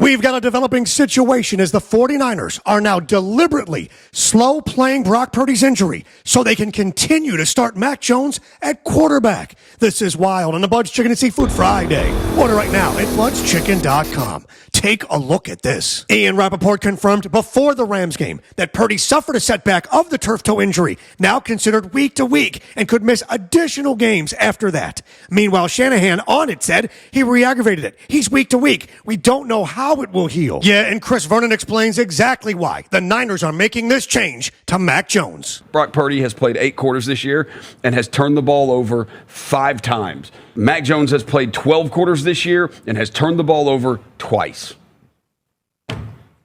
We've got a developing situation as the 49ers are now deliberately slow playing Brock Purdy's injury so they can continue to start Mac Jones at quarterback. This is wild on the Bud's Chicken and Seafood Friday. Order right now at budschicken.com. Take a look at this. Ian Rappaport confirmed before the Rams game that Purdy suffered a setback of the turf toe injury, now considered week to week, and could miss additional games after that. Meanwhile, Shanahan on it said he re-aggravated it. He's week to week. We don't know how it will heal. Yeah, and Chris Vernon explains exactly why the Niners are making this change to Mac Jones. Brock Purdy has played 8 quarters this year and has turned the ball over 5 times. Mac Jones has played 12 quarters this year and has turned the ball over twice.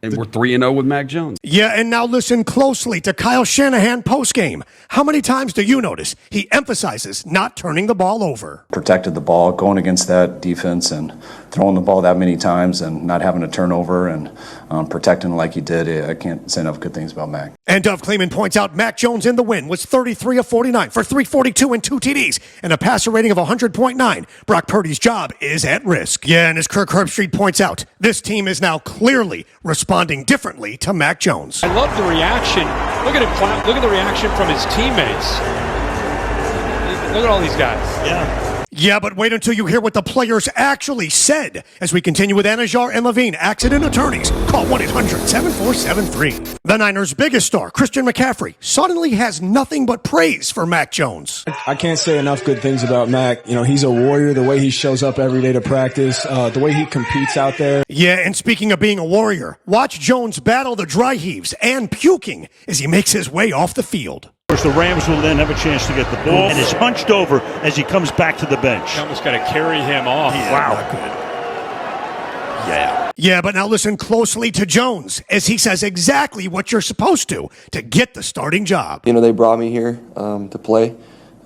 And we're 3-0 with Mac Jones. Yeah, and now listen closely to Kyle Shanahan postgame. How many times do you notice he emphasizes not turning the ball over? Protected the ball, going against that defense and throwing the ball that many times and not having a turnover and protecting like he did. I can't say enough good things about Mac. And Dov Kleeman points out Mac Jones in the win was 33 of 49 for 342 and 2 TDs and a passer rating of 100.9. Brock Purdy's job is at risk. Yeah, and as Kirk Herbstreit points out, this team is now clearly responding differently to Mac Jones. I love the reaction. Look at him. Look at the reaction from his teammates. Look at all these guys. Yeah, but wait until you hear what the players actually said as we continue with Anajar and Levine, accident attorneys. Call 1-800-7473. The Niners' biggest star, Christian McCaffrey, suddenly has nothing but praise for Mac Jones. I can't say enough good things about Mac. You know, he's a warrior, the way he shows up every day to practice, the way he competes out there. Yeah, and speaking of being a warrior, watch Jones battle the dry heaves and puking as he makes his way off the field. Of course, the Rams will then have a chance to get the ball and is hunched over as he comes back to the bench. You almost got to carry him off. Yeah, wow. Not good. Yeah, but now listen closely to Jones as he says exactly what you're supposed to get the starting job. You know, they brought me here to play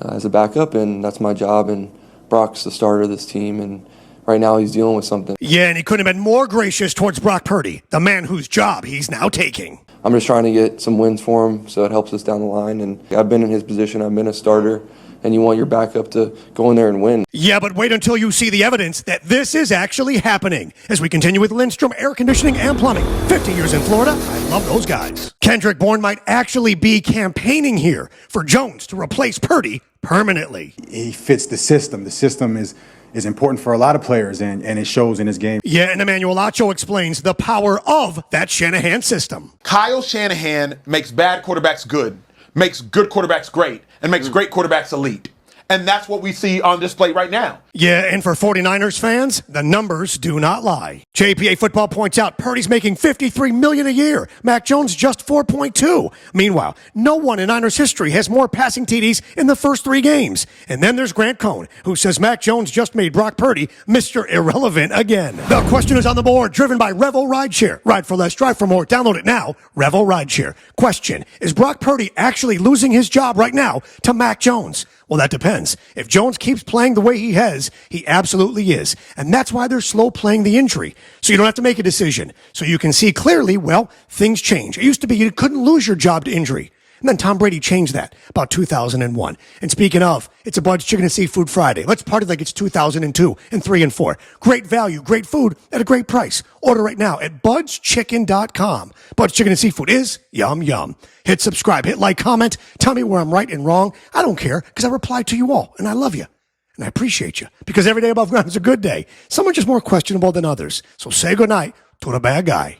as a backup, and that's my job, and Brock's the starter of this team, and right now he's dealing with something. Yeah, and he couldn't have been more gracious towards Brock Purdy, the man whose job he's now taking. I'm just trying to get some wins for him so it helps us down the line, and I've been in his position, I've been a starter, and you want your backup to go in there and win. Yeah, but wait until you see the evidence that this is actually happening. As we continue with Lindstrom Air Conditioning and Plumbing. 50 years in Florida. I love those guys. Kendrick Bourne might actually be campaigning here for Jones to replace Purdy permanently. He fits the system. The system is important for a lot of players, and it shows in his game. Yeah, and Emmanuel Acho explains the power of that Shanahan system. Kyle Shanahan makes bad quarterbacks good, makes good quarterbacks great, and makes great quarterbacks elite. And that's what we see on display right now. Yeah, and for 49ers fans, the numbers do not lie. JPA Football points out Purdy's making $53 million a year. Mac Jones just 4.2. Meanwhile, no one in Niners history has more passing TDs in the first 3 games. And then there's Grant Cohn, who says Mac Jones just made Brock Purdy Mr. Irrelevant again. The question is on the board, driven by Revel Rideshare. Ride for less, drive for more. Download it now. Revel Rideshare. Question, is Brock Purdy actually losing his job right now to Mac Jones? Well, that depends. If Jones keeps playing the way he has, he absolutely is. And that's why they're slow playing the injury. So you don't have to make a decision. So you can see clearly, well, things change. It used to be you couldn't lose your job to injury. And then Tom Brady changed that about 2001. And speaking of, it's a Bud's Chicken and Seafood Friday. Let's party like it's 2002 and 3 and 4. Great value, great food at a great price. Order right now at budschicken.com. Bud's Chicken and Seafood is yum, yum. Hit subscribe, hit like, comment. Tell me where I'm right and wrong. I don't care because I reply to you all and I love you. And I appreciate you because every day above ground is a good day. Some are just more questionable than others. So say goodnight to the bad guy.